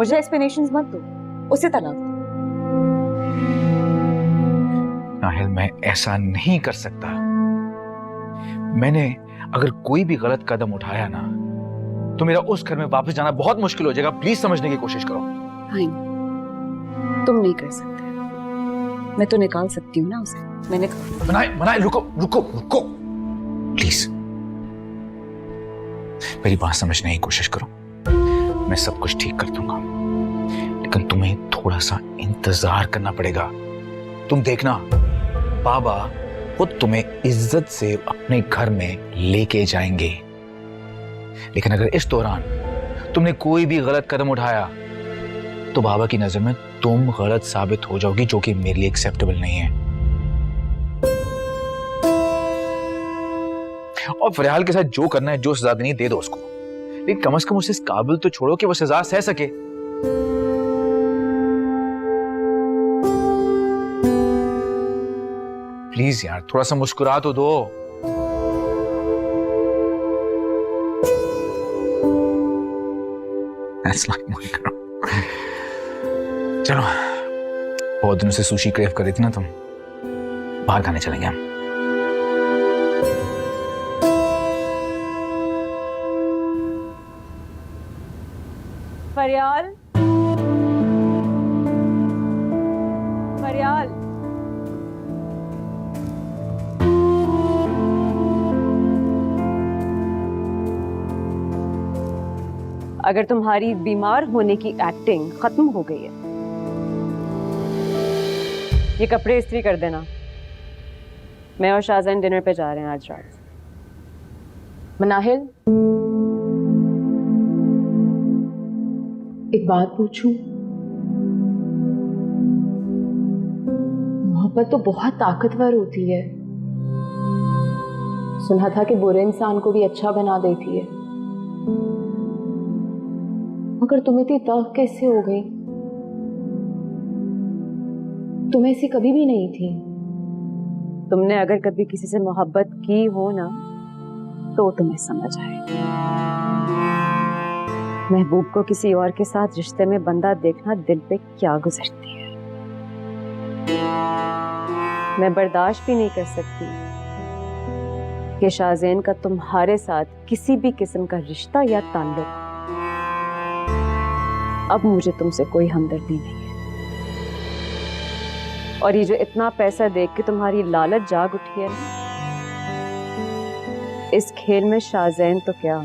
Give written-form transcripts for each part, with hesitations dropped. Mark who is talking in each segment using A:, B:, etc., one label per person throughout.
A: मुझे एक्सप्लेनेशंस मत दो, उसे तलाक दो।
B: नाहिल, मैं ऐसा नहीं कर सकता। मैंने अगर कोई भी गलत कदम उठाया ना तो मेरा उस घर में वापस जाना बहुत मुश्किल हो जाएगा। प्लीज समझने की कोशिश करो।
A: फाइन, तुम नहीं कर सकते, मैं तो निकाल सकती हूँ ना उसे। मैंने
B: मनाए मनाए, रुको रुको रुको प्लीज, मेरी बात समझने की कोशिश करो। मैं सब कुछ ठीक कर दूंगा, लेकिन तुम्हें थोड़ा सा इंतजार करना पड़ेगा। तुम देखना, बाबा खुद तुम्हें इज्जत से अपने घर में लेके जाएंगे। लेकिन अगर इस दौरान तुमने कोई भी गलत कदम उठाया तो बाबा की नजर में तुम गलत साबित हो जाओगी, जो कि मेरे लिए एक्सेप्टेबल नहीं है। और फरियाल के साथ जो करना है, जो सजा देनी है दे दो उसको, लेकिन कम से कम उसे इस काबिल तो छोड़ो कि वो सजा सह सके। प्लीज यार, थोड़ा सा मुस्कुरा तो दो। चलो, बहुत दिनों से सुशी क्रेव कर रही थी ना तुम, बाहर खाने चलेंगे हम।
A: फरियाल, फरियाल, अगर तुम्हारी बीमार होने की एक्टिंग खत्म हो गई है, ये कपड़े इस्त्री कर देना। मैं और शाहजहान डिनर पे जा रहे हैं आज रात।
C: मनाहिल, एक बात पूछूं? मोहब्बत तो बहुत ताकतवर होती है। सुना था कि बुरे इंसान को भी अच्छा बना देती है। मगर तुम इतनी तल्ख कैसे हो गई? तुम ऐसी कभी भी नहीं थी।
A: तुमने अगर कभी किसी से मोहब्बत की हो ना तो तुम्हें समझ आएगी। महबूब को किसी और के साथ रिश्ते में बंदा देखना दिल पे क्या गुजरती है। मैं बर्दाश्त भी नहीं कर सकती कि शाहजैन का तुम्हारे साथ किसी भी किस्म का रिश्ता या ताल्लुक। अब मुझे तुमसे कोई हमदर्दी नहीं है। और ये जो इतना पैसा देख के तुम्हारी लालच जाग उठी है ना, इस खेल में शाहजैन तो क्या,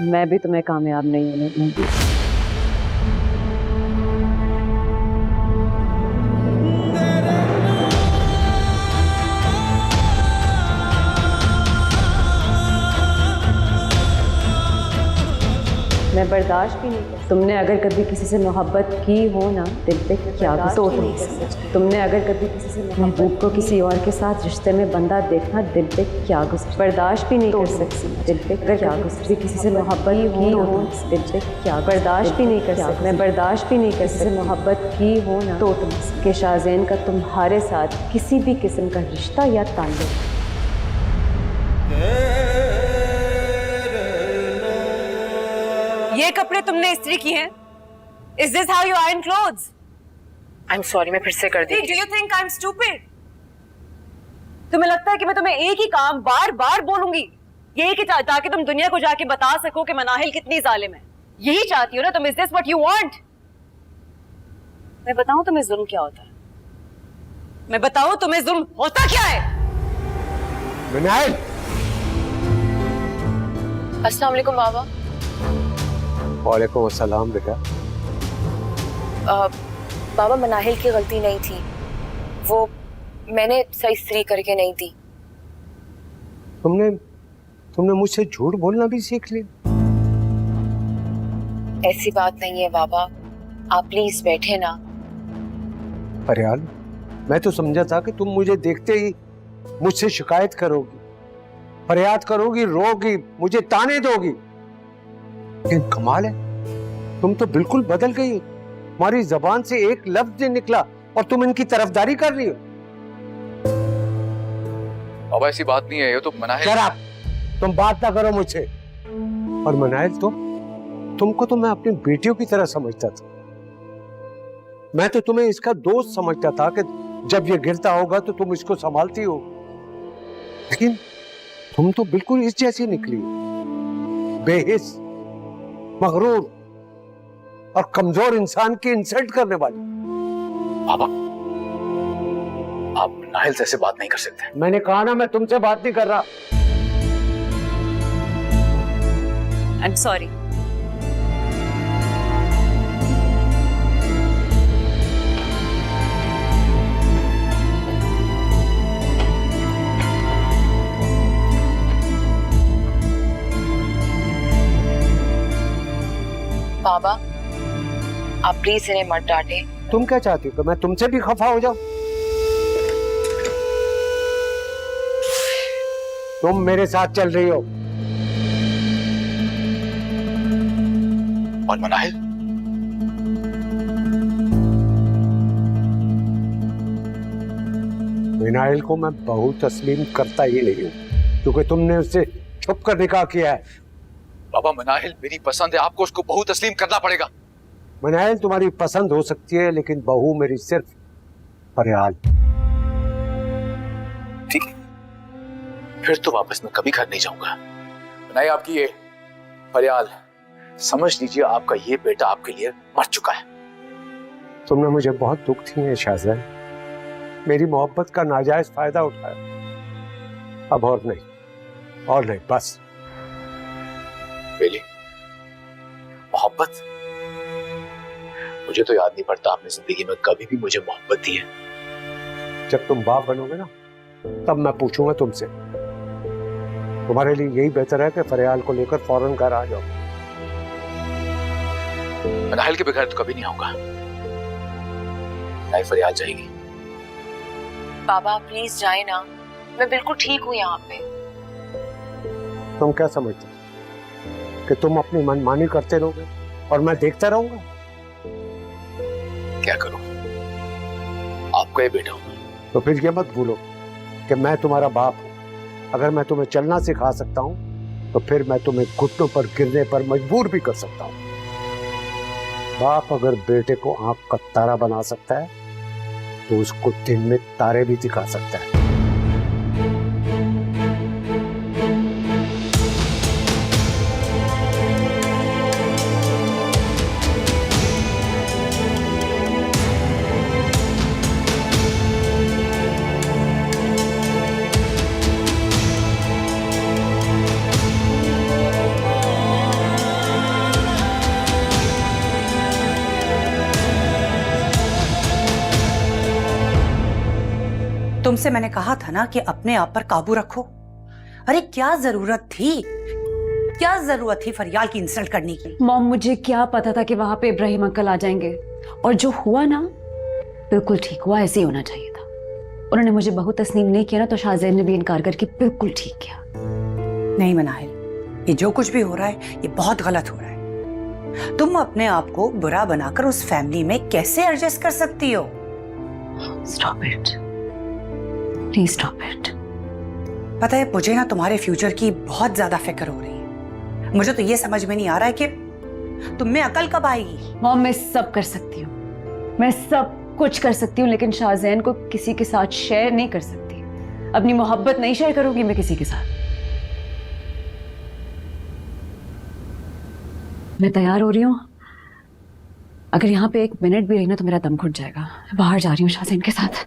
A: मैं भी तुम्हें कामयाब नहीं होने दूंगी। मैं बर्दाश्त भी नहीं कर। तुमने अगर कभी किसी से मोहब्बत की हो ना, दिल पे क्या गुजर। तुमने अगर कभी किसी से महबूब को किसी और के साथ रिश्ते में बंदा देखना, दिल पे क्या गुजर। बर्दाश्त भी नहीं कर सकती दिल पे क्या गुजर। किसी से मोहब्बत की हो दिल पे क्या, बर्दाश्त भी नहीं कर सकती। मैं बर्दाश्त भी नहीं कर सकती किसी से मोहब्बत की हो ना तो तुम के शाहजैन का तुम्हारे साथ किसी भी किस्म का रिश्ता या ताल्लुक।
D: ये कपड़े तुमने इस्त्री किए हैं? Is this how you iron clothes?
C: I'm sorry, मैं फिर से कर देती।
D: Do you think I'm stupid? तुम्हें लगता है कि मैं तुम्हें एक ही काम बार बार बोलूंगी, यही कि ताकि तुम दुनिया को जाके बता सको कि मनाहिल कितनी जालिम है? यही चाहती हो ना तुम? Is this what you want? मैं बताऊं तुम्हें जुल्म क्या होता है? मैं बताऊं तुम्हें जुल्म होता क्या है?
E: मनाहिल!
C: अस्सलाम वालेकुम बाबा।
E: वालेकुम अस्सलाम बेटा।
C: बाबा, मनाहिल की गलती नहीं थी, वो मैंने सही इस्त्री करके नहीं दी।
E: तुमने मुझसे झूठ बोलना भी सीख लिया।
C: ऐसी बात नहीं है बाबा, आप प्लीज बैठे ना।
E: फरियाल, मैं तो समझा था कि तुम मुझे देखते ही मुझसे शिकायत करोगी, फरियाद करोगी, रोगी, मुझे ताने दोगी। लेकिन कमाल है, तुम तो बिल्कुल बदल गई हो। तुम्हारी जबान से एक लफ्ज नहीं निकला और तुम इनकी तरफदारी कर रही हो।
B: बाबा ऐसी बात नहीं है, ये तो मनाहिल।
E: शराब, तुम बात ना करो मुझसे। और मनाहिल, तुमको तो मैं अपनी बेटियों की तरह समझता था। मैं तो तुम्हें इसका दोस्त समझता था कि जब ये गिरता होगा तो तुम इसको संभालती हो, लेकिन तुम तो बिल्कुल इस जैसी निकली, बेहिस, मगरूर और कमजोर इंसान की इंसल्ट करने वाली।
B: बाबा, आप नाहिल से ऐसे बात नहीं कर सकते।
E: मैंने कहा ना, मैं तुमसे बात नहीं कर रहा।
D: I am sorry.
C: बाबा, आप प्लीज इन्हें मत डांटे।
E: तुम क्या चाहती हो कि मैं तुमसे भी खफा हो जाऊं? तुम मेरे साथ चल रही हो।
B: और मनाहिल,
E: मिनाइल को मैं बहू तस्लीम करता ही नहीं हूं, क्योंकि तुमने उससे छुप कर निकाह किया है।
B: बाबा, मनाहिल मेरी पसंद है, आपको उसको बहू तस्लीम करना पड़ेगा।
E: मिनाइल तुम्हारी पसंद हो सकती है, लेकिन बहू मेरी सिर्फ फरियाल।
B: ठीक है, फिर तो वापस मैं कभी घर नहीं जाऊंगा। मनाहिल, आपकी ये फरियाल, समझ लीजिए आपका ये बेटा आपके लिए मर चुका है।
E: तुमने मुझे बहुत दुख दी है शाहजहां, मेरी मोहब्बत का नाजायज फायदा उठाया। अब और नहीं, बस।
B: बेली, मोहब्बत? मुझे तो याद नहीं पड़ता आपने जिंदगी में कभी भी मुझे मोहब्बत दी है।
E: जब तुम बाप बनोगे ना, तब मैं पूछूंगा तुमसे। तुम्हारे लिए यही बेहतर है कि फरियाल को लेकर फौरन घर आ जाओ।
B: मनाहिल के बगैर तो कभी नहीं आऊंगा। नहीं, फरियाल जाएगी।
C: बाबा प्लीज जाए ना, मैं बिल्कुल ठीक हूँ यहाँ पे।
E: तुम क्या समझते कि तुम अपनी मनमानी करते रहोगे और मैं देखता रहूंगा?
B: क्या करूं, आपका ही बेटा हूं।
E: तो फिर ये मत भूलो कि मैं तुम्हारा बाप हूं। अगर मैं तुम्हें चलना सिखा सकता हूं, तो फिर मैं तुम्हें घुटनों पर गिरने पर मजबूर भी कर सकता हूं। बाप अगर बेटे को आंख का तारा बना सकता है, तो उसको दिन में तारे भी दिखा सकता है।
F: तुमसे मैंने कहा था ना कि अपने आप पर काबू रखो। अरे क्या जरूरत थी फरियाल की इंसल्ट करने की?
A: मॉम, मुझे क्या पता था कि वहां पे इब्राहिम अंकल आ जाएंगे, और जो हुआ ना बिल्कुल ठीक हुआ, ऐसे ही होना चाहिए था। उन्होंने मुझे बहू तस्लीम नहीं किया ना, तो शाहजैन ने भी इनकार करके बिल्कुल ठीक किया।
F: नहीं मनाहिल, ये जो कुछ भी हो रहा है ये बहुत गलत हो रहा है। तुम अपने आप को बुरा बनाकर उस फैमिली में कैसे एडजस्ट कर सकती हो?
A: Stop it, please stop it.
F: पता है, मुझे ना तुम्हारे फ्यूचर की बहुत ज्यादा फिक्र हो रही है। मुझे तो ये समझ में नहीं आ रहा है कि तुम में अकल कब आएगी।
A: मॉम, मैं सब कर सकती हूँ, मैं सब कुछ कर सकती हूँ, लेकिन शाहजैन को किसी के साथ शेयर नहीं कर सकती। अपनी मोहब्बत नहीं शेयर करूंगी मैं किसी के साथ। मैं तैयार हो रही हूँ। अगर यहाँ पे एक मिनट भी रही ना तो मेरा दम घुट जाएगा। मैं बाहर जा रही हूँ शाहजैन के साथ।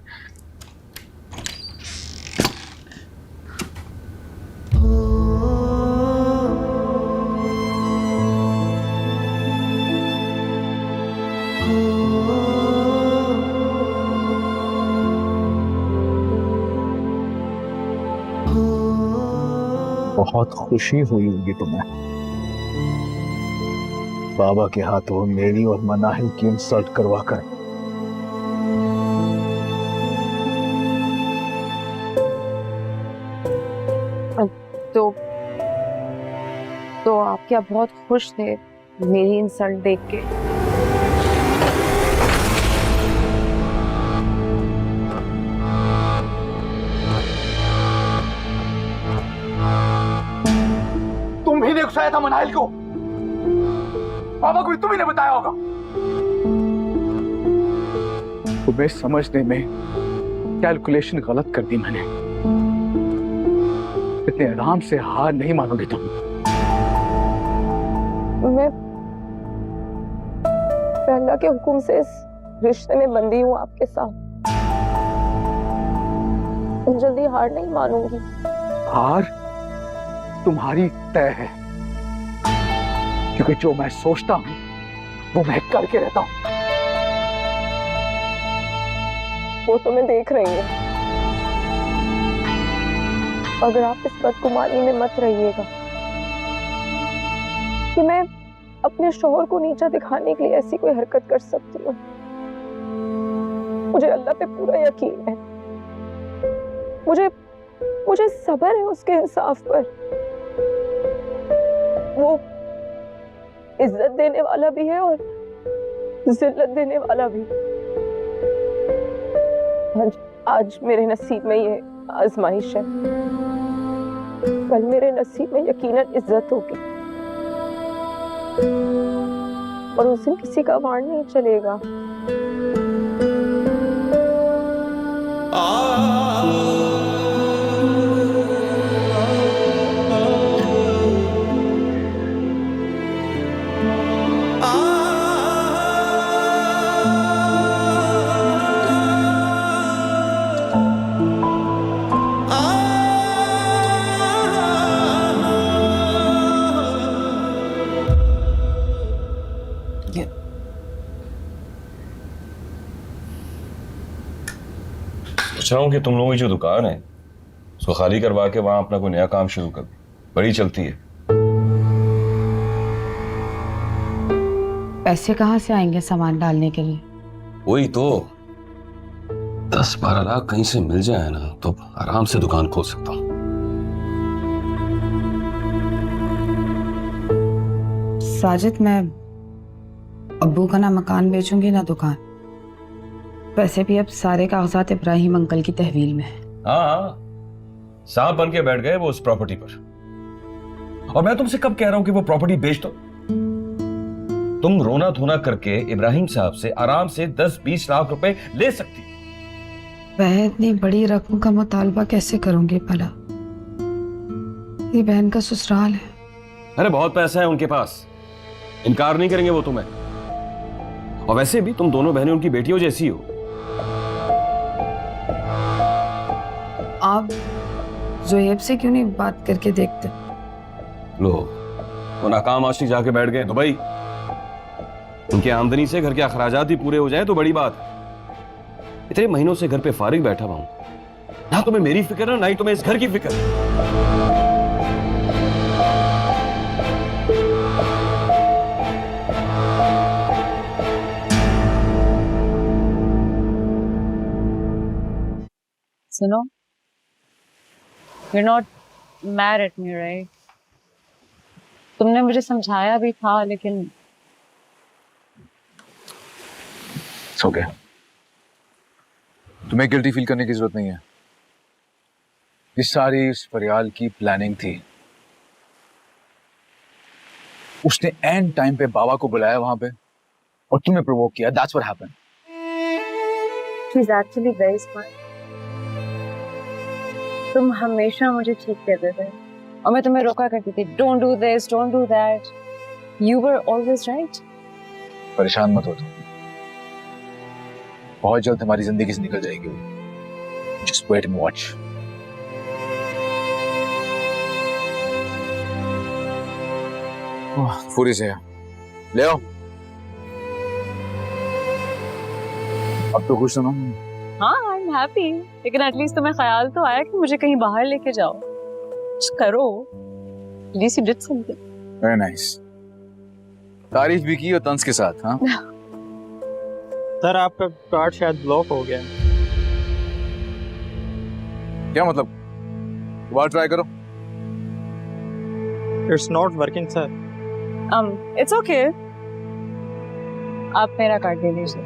B: बहुत खुशी हुई होगी तुम्हें बाबा के हाथों मेरी और मनाहिल की इंसल्ट करवाकर।
C: तो आप क्या बहुत खुश थे मेरी इंसल्ट देख के?
B: तुम ही ने उकसाया था मनाहिल को। पापा को भी तुम ही ने बताया होगा। तुम्हें समझने में कैलकुलेशन गलत कर दी मैंने। इतने आराम से हार नहीं मानोगे तुम।
C: मैं अल्लाह के हुक्म से इस रिश्ते में बंधी हूँ आपके साथ। जल्दी हार नहीं मानूंगी।
B: हार तुम्हारी तय है, क्योंकि जो मैं सोचता हूं वो मैं करके रहता हूं।
C: वो तो मैं देख रही हूँ। अगर आप इस बदगुमानी में मत रहिएगा कि मैं अपने शोहर को नीचा दिखाने के लिए ऐसी कोई हरकत कर सकती हूँ। मुझे अल्लाह पे पूरा यकीन है। मुझे सब्र है उसके इंसाफ पर। वो इज्जत देने वाला भी है और जिल्लत देने वाला भी। आज मेरे नसीब में ये आजमाइश है, कल मेरे नसीब में यकीनन इज्जत होगी। और उस दिन किसी का वार नहीं चलेगा।
G: सोच रहा हूँ कि तुम लोगों की जो दुकान है उसको खाली करवा के वहां अपना कोई नया काम शुरू कर दो। बड़ी चलती है।
H: पैसे कहाँ से आएंगे सामान डालने के लिए?
G: वही तो 10-12 लाख कहीं से मिल जाए ना तो आराम से दुकान खोल सकता हूँ।
H: साजिद, मैं अब्बू का ना मकान बेचूंगी ना दुकान। वैसे भी अब सारे कागजात इब्राहिम अंकल की तहवील में है।
G: हाँ, सांप बन के बैठ गए वो उस प्रॉपर्टी पर। और मैं तुमसे कब कह रहा हूं कि वो प्रॉपर्टी बेच दो। तुम रोना धोना करके इब्राहिम साहब से आराम से 10-20 लाख रुपए ले सकती।
H: वह इतनी बड़ी रकम का मुतालबा कैसे करूंगी भला? ये बहन का ससुराल है।
G: अरे बहुत पैसा है उनके पास, इनकार नहीं करेंगे वो तुम्हें। और वैसे भी तुम दोनों बहनें उनकी बेटियों जैसी हो।
H: आप जोएब से क्यों नहीं बात करके देखते?
G: लो, वो नाकाम आशिक जाके बैठ गए दुबई। उनकी आमदनी से घर के अखराजात ही पूरे हो जाए तो बड़ी बात है। इतने महीनों से घर पे फारिग बैठा हुआ हूं। ना तुम्हें मेरी फिक्र है ना ही तुम्हें इस घर की फिक्र है।
D: सुनो, you're not mad at me, right? तुमने मुझे समझाया भी था, लेकिन
B: हो गया। तुम्हें गिल्टी फील करने की जरूरत नहीं है। ये सारी उस फरियाल की प्लानिंग थी। उसने एंड टाइम पे बाबा को बुलाया वहां पे और तुम्हें प्रोवोक किया। That's what happened.
D: she's actually very smart. तुम हमेशा मुझे ठीक कहते थे और मैं तुम्हें रोका करती थी। Don't do this, don't do that. You were always right.
B: परेशान मत हो तुम। बहुत जल्द हमारी जिंदगी से निकल जाएगी वो। Just wait and watch. पूरी से ले आओ। अब तो खुश हो ना?
D: हाँ, I'm happy. लेकिन एटलीस्ट तुम्हें ख्याल तो आया कि मुझे कहीं बाहर लेके जाओ। कुछ करो। At least you did something.
B: Very nice. तारीफ भी की और तंज के साथ। हाँ
I: सर, आपका कार्ड शायद ब्लॉक हो गया।
B: क्या मतलब? दोबारा ट्राई करो।
I: It's not working sir.
D: It's okay. आप मेरा कार्ड दे दीजिए।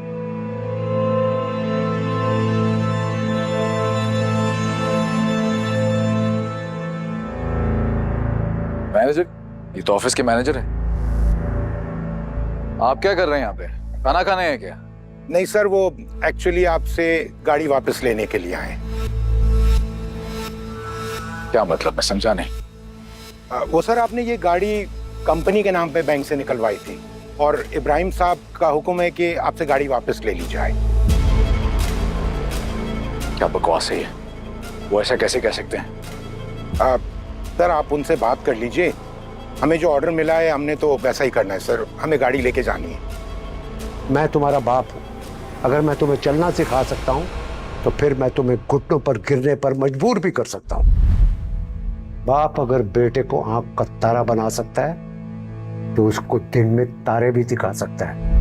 B: मैनेजर? ये तो ऑफिस के मैनेजर है। आप क्या कर रहे हैं यहाँ पे? खाना खाने हैं क्या?
J: नहीं सर, वो एक्चुअली आपसे गाड़ी वापस लेने के लिए आए।
B: क्या मतलब, मैं समझा नहीं।
J: वो सर, आपने ये गाड़ी कंपनी के नाम पे बैंक से निकलवाई थी और इब्राहिम साहब का हुक्म है कि आपसे गाड़ी वापस ले ली जाए।
B: क्या बकवास है ये? वो ऐसा कैसे कह सकते हैं?
J: सर, आप उनसे बात कर लीजिए। हमें जो ऑर्डर मिला है हमने तो वैसा ही करना है सर। हमें गाड़ी लेके जानी है।
E: मैं तुम्हारा बाप हूं। अगर मैं तुम्हें चलना सिखा सकता हूं तो फिर मैं तुम्हें घुटनों पर गिरने पर मजबूर भी कर सकता हूं। बाप अगर बेटे को आंख का तारा बना सकता है तो उसको दिन में तारे भी दिखा सकता है।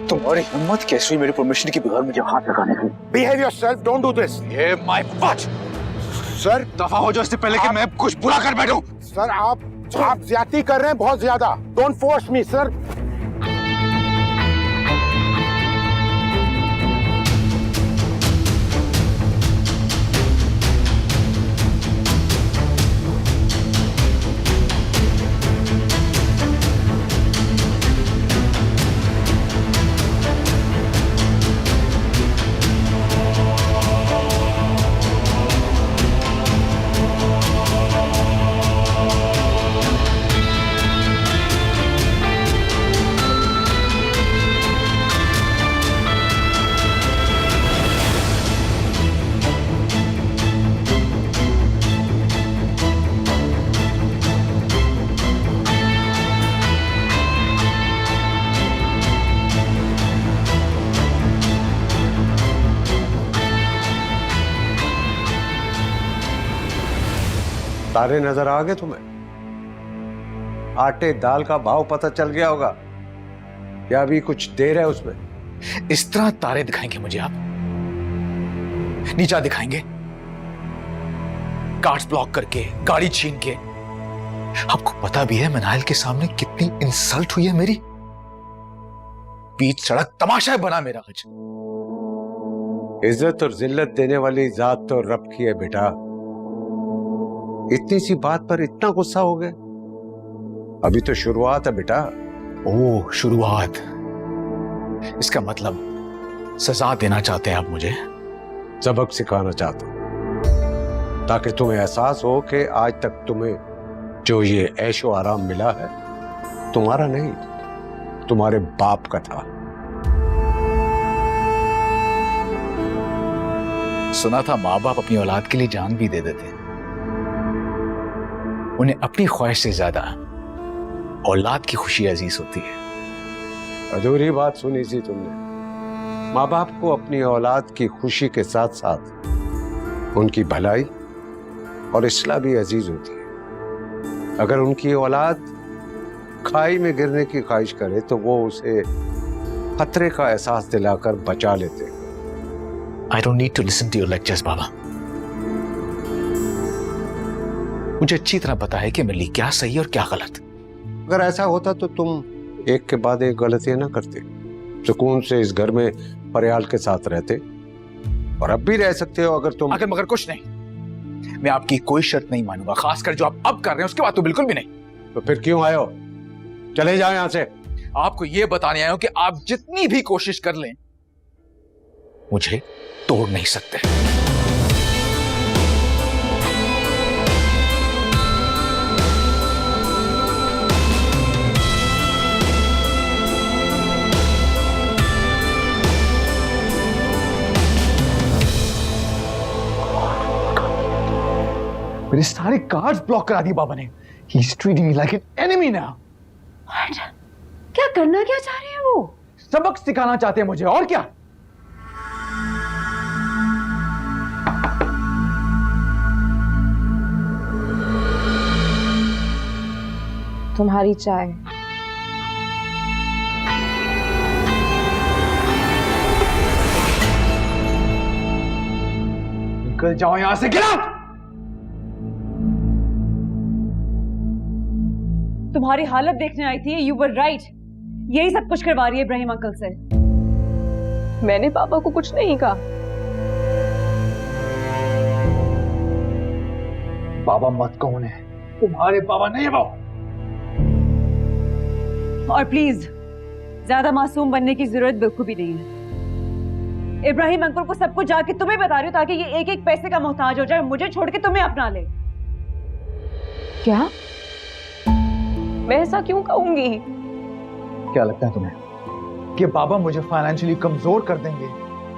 B: तुम्हारी हिम्मत कैसे हुई मेरी परमिशन के बगैर मुझे हाथ लगाने की?
J: Behave yourself, don't do this.
B: ये माय बट।
J: सर,
B: दफा हो जाओ इससे पहले कि मैं कुछ बुरा कर बैठूं।
J: सर, आप ज्यादती कर रहे हैं, बहुत ज्यादा। Don't force me sir.
E: तारे नजर आ गए तुम्हें? आटे दाल का भाव पता चल गया होगा या अभी कुछ देर है उसमें?
B: इस तरह तारे दिखाएंगे मुझे आप? नीचा दिखाएंगे, कार्ड्स ब्लॉक करके, गाड़ी छीन के। आपको पता भी है मनाइल के सामने कितनी इंसल्ट हुई है मेरी? बीच सड़क तमाशा बना मेरा आज।
E: इज्जत और जिल्लत देने वाली जात तो रब की है बेटा। इतनी सी बात पर इतना गुस्सा हो गए? अभी तो शुरुआत है बेटा।
B: ओह, शुरुआत। इसका मतलब सजा देना चाहते हैं आप मुझे?
E: सबक सिखाना चाहता हूं ताकि तुम्हें एहसास हो कि आज तक तुम्हें जो ये ऐशो आराम मिला है तुम्हारा नहीं, तुम्हारे बाप का था।
B: सुना था माँ बाप अपनी औलाद के लिए जान भी दे देते। उन्हें अपनी ख्वाहिश से ज्यादा औलाद की खुशी अजीज होती है।
E: अधूरी बात सुनी थी तुमने। माँ बाप को अपनी औलाद की खुशी के साथ साथ उनकी भलाई और इस्लाह भी अजीज होती है। अगर उनकी औलाद खाई में गिरने की ख्वाहिश करे तो वो उसे खतरे का एहसास दिलाकर बचा लेते।
B: I don't need to listen to your lectures, बाबा। मुझे अच्छी तरह पता है कि मेरे लिए क्या सही और क्या गलत।
E: अगर ऐसा होता तो तुम एक के बाद एक गलतियां ना करते, सुकून से इस घर में फरियाल के साथ रहते, और अब भी रह सकते हो अगर तुम।
B: अगर मगर कुछ नहीं, मैं आपकी कोई शर्त नहीं मानूंगा, खासकर जो आप अब कर रहे हैं उसके बाद तो बिल्कुल भी नहीं।
E: तो फिर क्यों आए हो? चले जाओ यहां से।
B: आपको यह बताने आया हूं कि आप जितनी भी कोशिश कर लें मुझे तोड़ नहीं सकते। मेरे सारे कार्ड्स ब्लॉक करा दिए बाबा ने। He is treating me like an enemy now.
A: क्या करना क्या चाह रहे हैं वो?
B: सबक सिखाना चाहते हैं मुझे, और क्या?
C: तुम्हारी चाय।
B: निकल जाओ यहां से, get out!
D: तुम्हारी हालत देखने आई थी। You were right. यही सब कुछ करवा रही है इब्राहिम अंकल से।
C: मैंने पापा को कुछ नहीं कहा।
B: बाबा मत कहो उन्हें, तुम्हारे बाबा नहीं है वो।
D: और प्लीज ज्यादा मासूम बनने की जरूरत बिल्कुल भी नहीं है। इब्राहिम अंकल को सब कुछ जाके तुम्हें बता रही हूँ ताकि ये एक एक पैसे का मोहताज हो जाए, मुझे छोड़ के तुम्हें अपना ले।
C: क्या? मैं ऐसा क्यों कहूंगी?
K: क्या लगता है तुम्हें कि बाबा मुझे फाइनेंशियली कमजोर कर देंगे,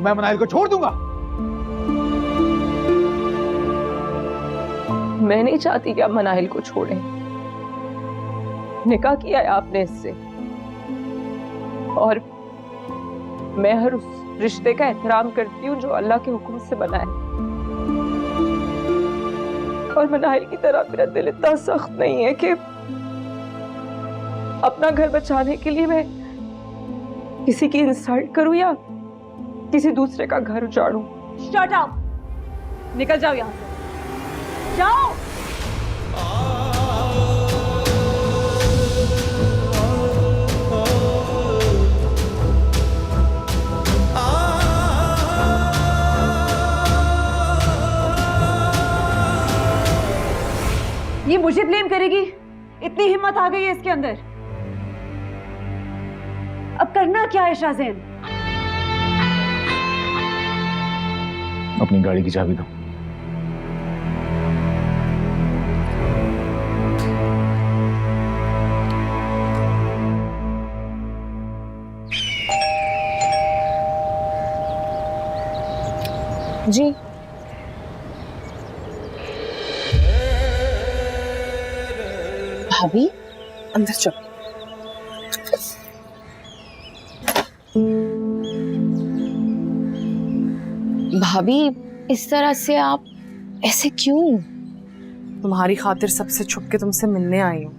K: मैं मनाइल को छोड़ दूंगा?
C: मैं नहीं चाहती कि आप मनाहिल को छोड़ें। निकाह किया है आपने इससे, और मैं हर उस रिश्ते का एहतराम करती हूँ जो अल्लाह के हुक्म से बना है। और मनाहिल की तरह मेरा दिल इतना सख्त नहीं है कि अपना घर बचाने के लिए मैं किसी की इंसल्ट करूं या किसी दूसरे का घर उजाड़ूं।
D: Shut up! निकल जाओ यहाँ से, जाओ। ये मुझे ब्लेम करेगी? इतनी हिम्मत आ गई है इसके अंदर। अब करना क्या है शाहज़ैन?
B: अपनी गाड़ी की चाबी दो।
C: जी
H: भाभी
C: अंदर चलो।
H: भाभी इस तरह से आप ऐसे क्यों?
C: तुम्हारी खातिर सबसे छुप के तुमसे मिलने आई हूँ,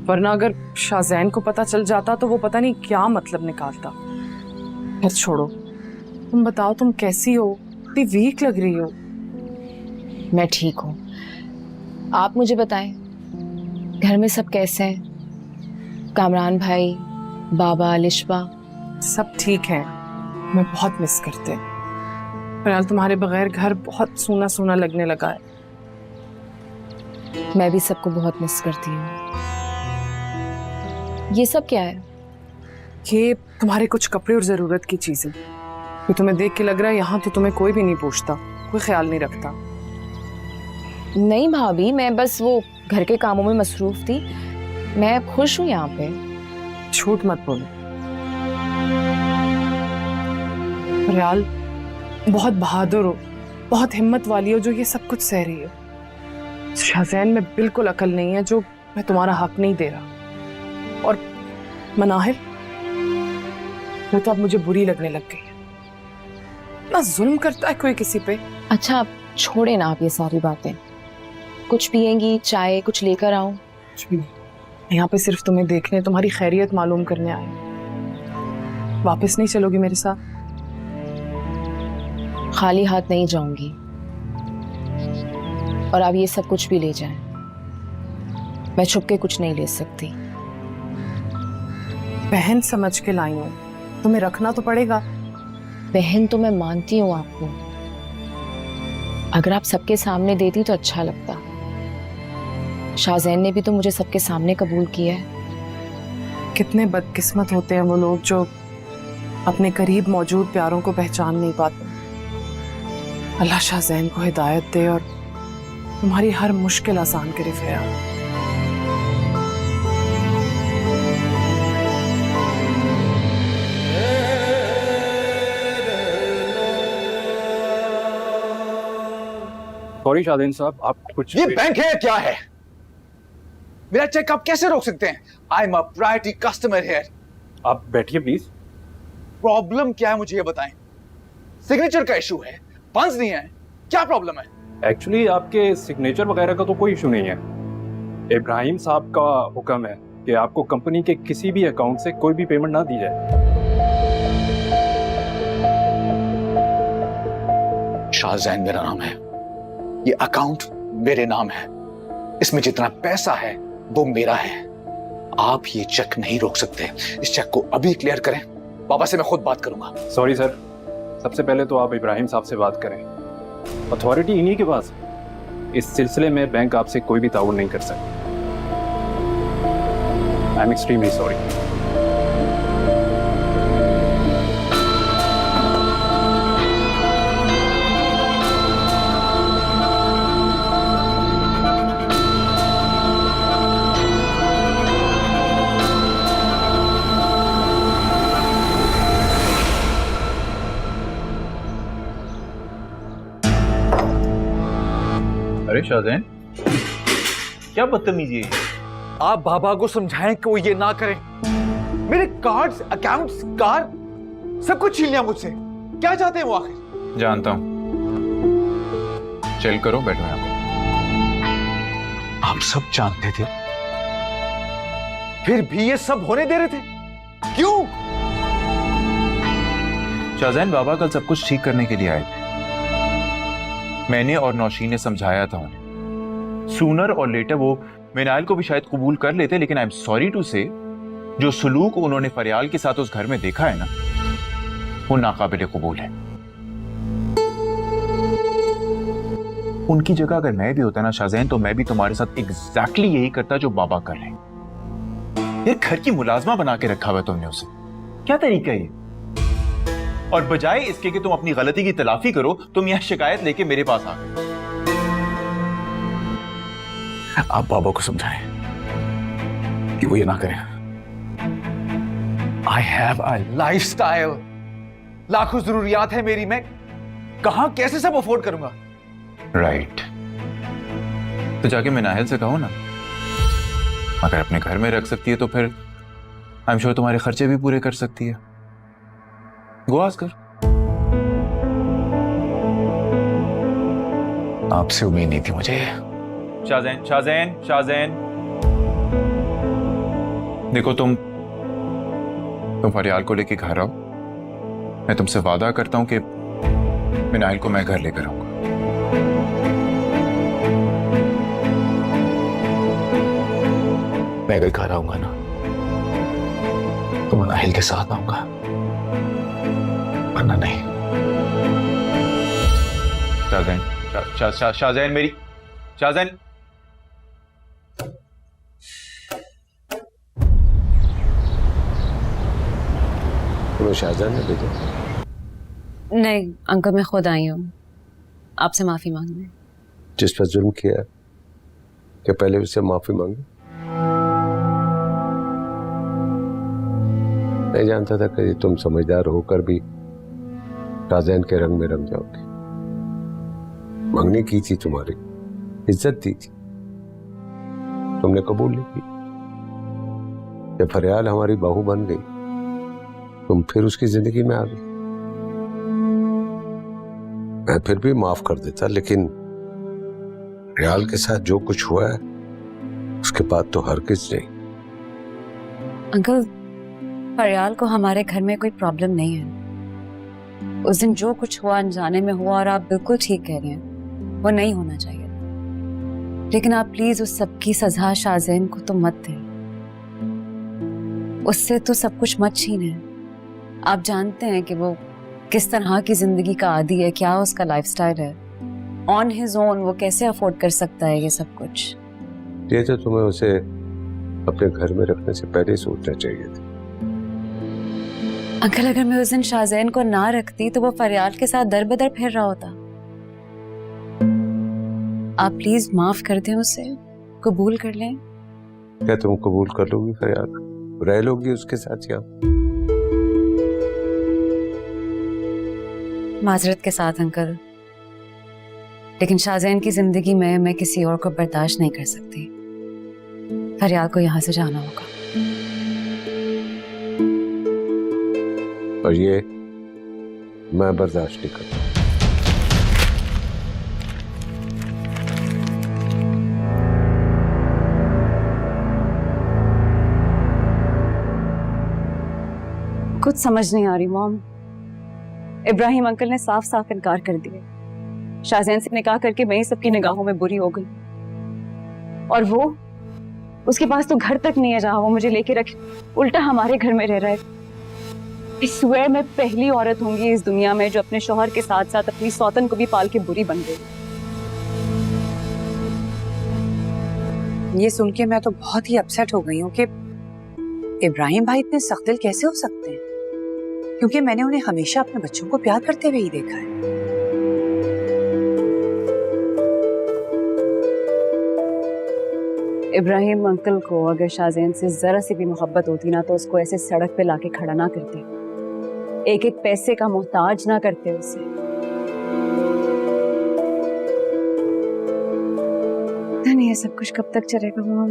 C: वरना अगर शाहज़ैन को पता चल जाता तो वो पता नहीं क्या मतलब निकालता। फिर छोड़ो, तुम बताओ तुम कैसी हो? इतनी वीक लग रही हो।
H: मैं ठीक हूँ, आप मुझे बताएं घर में सब कैसे हैं? कामरान भाई, बाबा, लिशबा?
C: सब ठीक है। मैं बहुत मिस करते हैं। फिलहाल तुम्हारे बगैर घर बहुत सूना सूना लगने लगा है।
H: मैं भी सबको बहुत मिस करती हूँ। ये सब क्या है?
C: ये तुम्हारे कुछ कपड़े और ज़रूरत की चीज़ें। तो तुम्हें देख के लग रहा है यहाँ तो तुम्हें कोई भी नहीं पूछता, कोई ख्याल नहीं रखता।
H: नहीं भाभी, मैं बस वो घर के कामों में मसरूफ थी। मैं खुश हूँ यहाँ पे।
C: झूठ मत बोलो। रियाल बहुत बहादुर हो, बहुत हिम्मत वाली हो जो ये सब कुछ सह रही हो। शाहज़ैन में बिल्कुल अकल नहीं है जो मैं तुम्हारा हक नहीं दे रहा। और मनाहिल, मैं तो अब मुझे बुरी लगने लग गई है। इतना जुल्म करता है कोई किसी पे।
H: अच्छा आप छोड़े ना, आप ये सारी बातें। कुछ पिएंगी? चाय कुछ लेकर आऊं?
C: कुछ भी नहीं, यहाँ पे सिर्फ तुम्हें देखने, तुम्हारी खैरियत मालूम करने आए। वापस नहीं चलोगी मेरे साथ?
H: खाली हाथ नहीं जाऊंगी, और आप ये सब कुछ भी ले जाएं, मैं छुप के कुछ नहीं ले सकती।
C: बहन समझ के लाई हूँ, तुम्हें रखना तो पड़ेगा।
H: बहन तो मैं मानती हूँ आपको, अगर आप सबके सामने देती तो अच्छा लगता। शाहज़ैन ने भी तो मुझे सबके सामने कबूल किया है।
C: कितने बदकिस्मत होते हैं वो लोग जो अपने करीब मौजूद प्यारों को पहचान नहीं पाते। अल्लाह शाहज़ैन को हिदायत दे और तुम्हारी हर मुश्किल आसान करे फ़याल।
I: सॉरी शाहज़ैन साहब, आप कुछ
K: ये बैंक है क्या है? मेरा चेक आप कैसे रोक सकते हैं? I am a priority customer here.
I: आप बैठिए प्लीज।
K: प्रॉब्लम क्या है मुझे ये बताएं। सिग्नेचर का इशू है, फंड्स नहीं है, क्या प्रॉब्लम है?
I: एक्चुअली आपके सिग्नेचर वगैरह का तो कोई इशू नहीं है। इब्राहिम साहब का हुक्म है कि आपको कंपनी के किसी भी अकाउंट से कोई भी पेमेंट ना दी जाए।
B: शाहज़ैन मेरा नाम है, ये अकाउंट मेरे नाम है, इसमें जितना पैसा है वो मेरा है। आप ये चेक नहीं रोक सकते। इस चेक को अभी क्लियर करें, बाबा से मैं खुद बात करूंगा।
I: सॉरी सर, सबसे पहले तो आप इब्राहिम साहब से बात करें, अथॉरिटी इन्हीं के पास। इस सिलसिले में बैंक आपसे कोई भी ताउन नहीं कर सकता। I am extremely sorry.
B: अरे शाहजैन, क्या बदतमीजी है?
K: आप बाबा को समझाएं कि वो ये ना करें। मेरे कार्ड्स, अकाउंट्स, कार सब कुछ छीन लिया मुझसे। क्या चाहते हैं वो आखिर?
B: जानता हूं। चल करो, बैठो यहां पर। आप सब जानते थे,
K: फिर भी ये सब होने दे रहे थे, क्यों?
B: शाहजैन, बाबा कल सब कुछ ठीक करने के लिए आए थे। मैंने और नौशीन ने समझाया था उन्हें। सूनर और लेटर वो मिनाइल को भी शायद कबूल कर लेते, लेकिन आई एम सॉरी टू से, जो सलूक उन्होंने फरियाल के साथ उस घर में देखा है ना, वो नाकाबिले कबूल है। उनकी जगह अगर मैं भी होता ना शाहजैन, तो मैं भी तुम्हारे साथ एग्जैक्टली यही करता जो बाबा कर रहे हैं। ये घर की मुलाजमा बना के रखा हुआ तुमने उसे। क्या तरीका है ये? और बजाय इसके कि तुम अपनी गलती की तलाफी करो, तुम यहां शिकायत लेके मेरे पास आ गए। आप बाबा को समझाएं कि वो ये ना करें।
K: I have a lifestyle, लाखों जरूरियात है मेरी, मैं कहां कैसे सब अफोर्ड करूंगा?
B: राइट। तो जाके मिनाहिल से कहो ना, अगर अपने घर में रख सकती है तो फिर आई एम श्योर तुम्हारे खर्चे भी पूरे कर सकती है। गो आस्क कर। आपसे उम्मीद नहीं थी मुझे। शाहजैन, शाहजैन, शाहजैन, देखो तुम फरियाल को लेके घर आओ। मैं तुमसे वादा करता हूं कि मिनाइल को मैं घर लेकर आऊंगा। मैं अगर घर आऊंगा ना, तो मिनाइल के साथ आऊंगा, वरना नहीं। शाहजैन, शाहजैन मेरी, शाहजैन।
E: तुम्हें शाहजहां ने भेजा?
A: नहीं अंकल, मैं खुद आई हूँ आपसे माफी मांगने।
E: जिस पर जुल्म किया, क्या पहले उससे माफी मांगी? नहीं जानता था कि तुम समझदार होकर भी शाहजहां के रंग में रंग जाओगे। मांगनी की थी, तुम्हारी इज्जत दी थी, तुमने कबूल नहीं की। जब फरियाल हमारी बहू बन गई, तुम फिर उसकी जिंदगी में आ गई। मैं फिर भी माफ कर देता, लेकिन फरियाल के साथ जो कुछ हुआ है, उसके बाद तो हरगिज नहीं।
A: अंकल, फरियाल को हमारे घर में कोई प्रॉब्लम नहीं है। उस दिन जो कुछ हुआ अनजाने में हुआ, और आप बिल्कुल ठीक कह रहे हैं, वो नहीं होना चाहिए। लेकिन आप प्लीज उस सब की सजा शाहजैन को तो मत दें। उससे तो सब कुछ मत छीनें। आप जानते हैं कि वो किस तरह की जिंदगी का आदी है, क्या उसका लाइफस्टाइल है। ऑन हिज ओन वो कैसे अफोर्ड कर सकता है ये सब कुछ?
E: ये तो तुम्हें उसे अपने घर में रखने से पहले ही सोचना चाहिए था।
A: अंकल, अगर मैं उस दिन शाहजैन को ना रखती तो वो फरियाल के साथ दर बदर फिर रहा होता। आप प्लीज माफ कर दें उसे, कबूल कर लें।
E: क्या तुम कबूल कर लोगी फरियाल? रह लोगी उसके साथ यहाँ?
A: माजरत के साथ अंकल, लेकिन शाहजैन की जिंदगी में मैं किसी और को बर्दाश्त नहीं कर सकती। फरियाल को यहाँ से जाना होगा।
E: और ये मैं बर्दाश्त नहीं करता।
A: कुछ समझ नहीं आ रही मॉम। इब्राहिम अंकल ने साफ साफ इनकार कर दिया। शाहजैन से निकाह करके मैं ही सबकी निगाहों में बुरी हो गई, और वो उसके पास तो घर तक नहीं है जहां वो मुझे लेके रखे, उल्टा हमारे घर में रह रहा है। I swear मैं पहली औरत होंगी इस दुनिया में जो अपने शौहर के साथ साथ अपनी सौतन को भी पाल के बुरी बन गई।
F: ये सुन के मैं तो बहुत ही अपसेट हो गई हूँ कि इब्राहिम भाई इतने सख्त दिल कैसे हो सकते हैं, क्योंकि मैंने उन्हें हमेशा अपने बच्चों को प्यार करते हुए ही देखा है।
A: इब्राहिम अंकल को अगर शाहजैन से जरा सी भी मोहब्बत होती ना तो उसको ऐसे सड़क पे लाके खड़ा ना करते, एक एक पैसे का मोहताज ना करते उसे। पता नहीं ये सब कुछ कब तक चलेगा मॉम।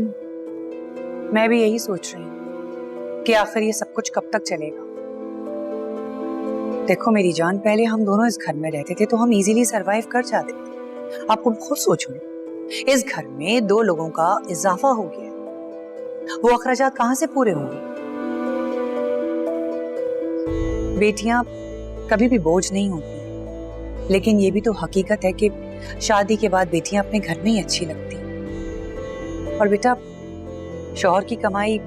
F: मैं भी यही सोच रही हूँ कि आखिर ये सब कुछ कब तक चलेगा। देखो मेरी जान, पहले हम दोनों इस घर में रहते थे तो हम इजीली सरवाइव कर जाते थे। आप खुद सोचो, इस घर में 2 लोगों का इजाफा हो गया, वो अखराजात कहां से पूरे होंगे? बेटियां कभी भी बोझ नहीं होती, लेकिन ये भी तो हकीकत है कि शादी के बाद बेटियां अपने घर में ही अच्छी लगती हैं। और बेटा, शौहर की कमाई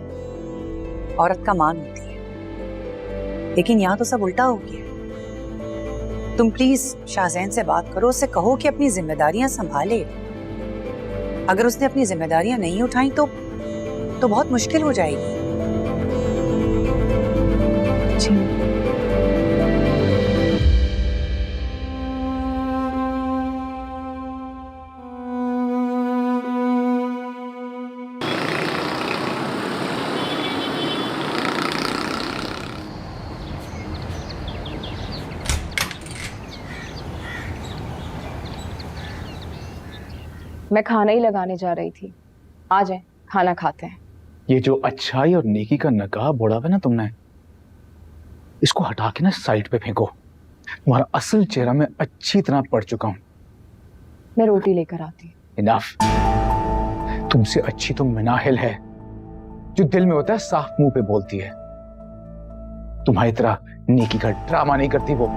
F: औरत का मान होती है, लेकिन यहाँ तो सब उल्टा हो गया। तुम प्लीज शाहजैन से बात करो, उससे कहो कि अपनी जिम्मेदारियां संभाले। अगर उसने अपनी जिम्मेदारियां नहीं उठाई तो बहुत मुश्किल हो जाएगी।
H: मैं खाना ही लगाने जा रही थी, आ जाए खाना खाते हैं।
B: ये जो अच्छाई और नेकी का नकाब ओढ़ा है ना तुमने, इसको हटा के ना साइड पे फेंको। तुम्हारा असल चेहरा मैं अच्छी तरह पढ़ चुका हूं।
H: मैं रोटी लेकर आती हूँ।
B: इनफ। तुमसे अच्छी तो मनाहिल है, जो दिल में होता है साफ मुंह पे बोलती है। तुम्हारी तरह नेकी का ड्रामा नहीं करती वो।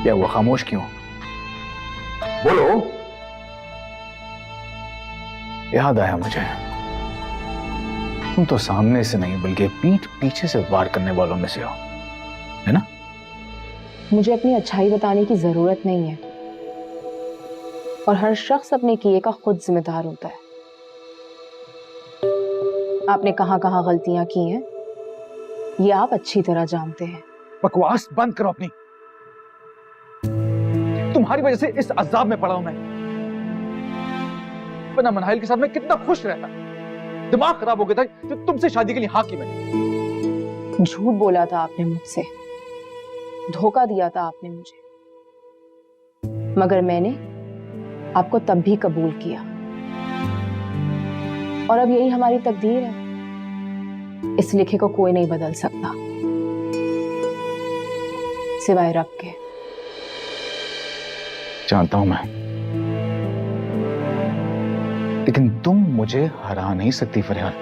B: क्या हुआ, खामोश क्यों? बोलो। याद आया मुझे, तुम तो सामने से नहीं बल्कि पीठ पीछे से वार करने वालों में से हो, है ना?
H: मुझे अपनी अच्छाई बताने की जरूरत नहीं है, और हर शख्स अपने किए का खुद जिम्मेदार होता है। आपने कहां कहां गलतियां की हैं, ये आप अच्छी तरह जानते हैं।
B: बकवास बंद करो अपनी। तुम्हारी वजह से इस अजाब में पड़ा हूं मैं। वरना मनाहिल के साथ मैं कितना खुश रहता। दिमाग खराब हो गया था जो तुमसे शादी के लिए हाँ की मैंने।
H: झूठ बोला था आपने मुझसे, धोखा दिया था आपने मुझे, मगर मैंने आपको तब भी कबूल किया, और अब यही हमारी तकदीर है। इस लिखे को कोई नहीं बदल सकता सिवाय रब के।
B: जानता हूं मैं, लेकिन तुम मुझे हरा नहीं सकती फरियाद।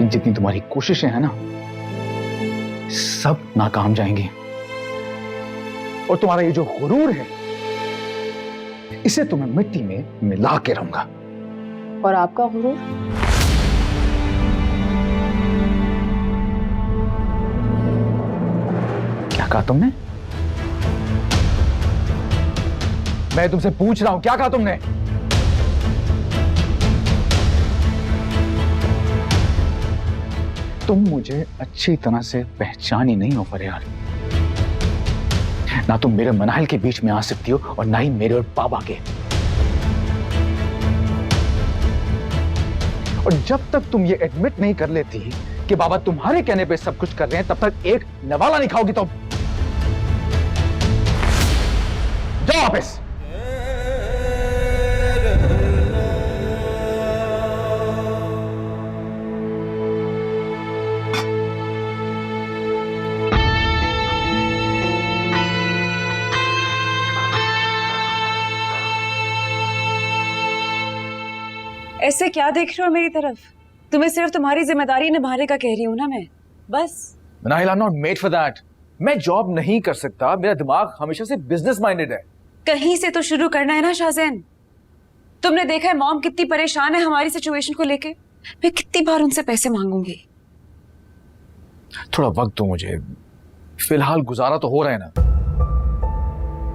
B: जितनी तुम्हारी कोशिशें हैं ना, सब नाकाम जाएंगी। और तुम्हारा ये जो गुरूर है, इसे तुम्हें मिट्टी में मिला के रहूंगा।
H: और आपका गुरूर?
B: क्या कहा तुमने? मैं तुमसे पूछ रहा हूं, क्या कहा तुमने? तुम मुझे अच्छी तरह से पहचानी नहीं हो फरियाद। ना तुम मेरे मनाहिल के बीच में आ सकती हो, और ना ही मेरे और बाबा के। और जब तक तुम ये एडमिट नहीं कर लेती कि बाबा तुम्हारे कहने पे सब कुछ कर रहे हैं, तब तक एक नवाला नहीं खाओगी तुम। जाओ वापस।
D: ऐसे क्या देख रहे हो मेरी तरफ? तुम्हें सिर्फ तुम्हारी जिम्मेदारी निभाने का कह रही हूँ ना मैं, बस।
K: Manahil, I am not made for that. मैं जॉब नहीं कर सकता, मेरा दिमाग हमेशा से बिजनेस माइंडेड है।
D: कहीं से तो शुरू करना है ना शाहजैन। तुमने देखा है मॉम कितनी परेशान है हमारी सिचुएशन को लेके। मैं कितनी बार उनसे पैसे मांगूंगी।
B: थोड़ा वक्त दो मुझे, फिलहाल गुजारा तो हो रहा है ना।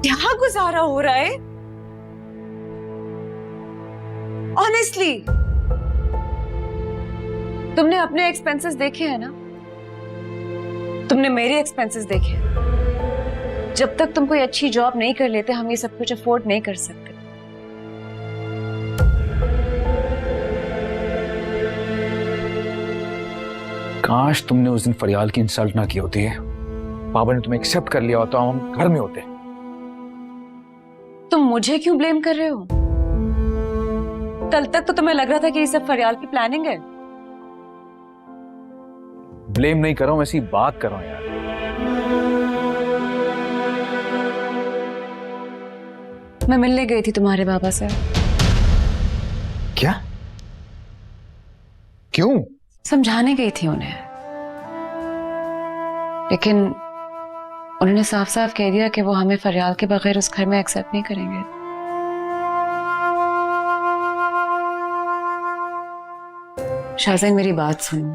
D: क्या गुजारा हो रहा है? ऑनेस्टली, तुमने अपने एक्सपेंसेस देखे हैं ना? तुमने मेरे एक्सपेंसेस देखे हैं? जब तक तुम कोई अच्छी जॉब नहीं कर लेते, हम ये सब कुछ अफोर्ड नहीं कर सकते।
B: काश तुमने उस दिन फरियाल की इंसल्ट ना की होती है। बाबा ने तुम्हें एक्सेप्ट कर लिया होता, हम घर में होते।
D: तुम मुझे क्यों ब्लेम कर रहे हो? कल तक तो तुम्हें लग रहा था कि ये सब फरियाल की प्लानिंग है।
B: ब्लेम नहीं कर रहा हूं, ऐसी बात कर रहा हूं यार।
D: मैं मिलने गई थी तुम्हारे बाबा से।
B: क्या? क्यों?
D: समझाने गई थी उन्हें, लेकिन उन्होंने साफ साफ कह दिया कि वो हमें फरियाल के बगैर उस घर में एक्सेप्ट नहीं करेंगे। शाहज़ैन, मेरी बात सुनो,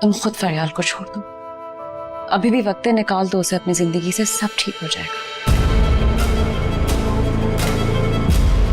D: तुम खुद फरियाल को छोड़ दो। अभी भी वक्त है, निकाल दो उसे अपनी जिंदगी से, सब ठीक हो जाएगा।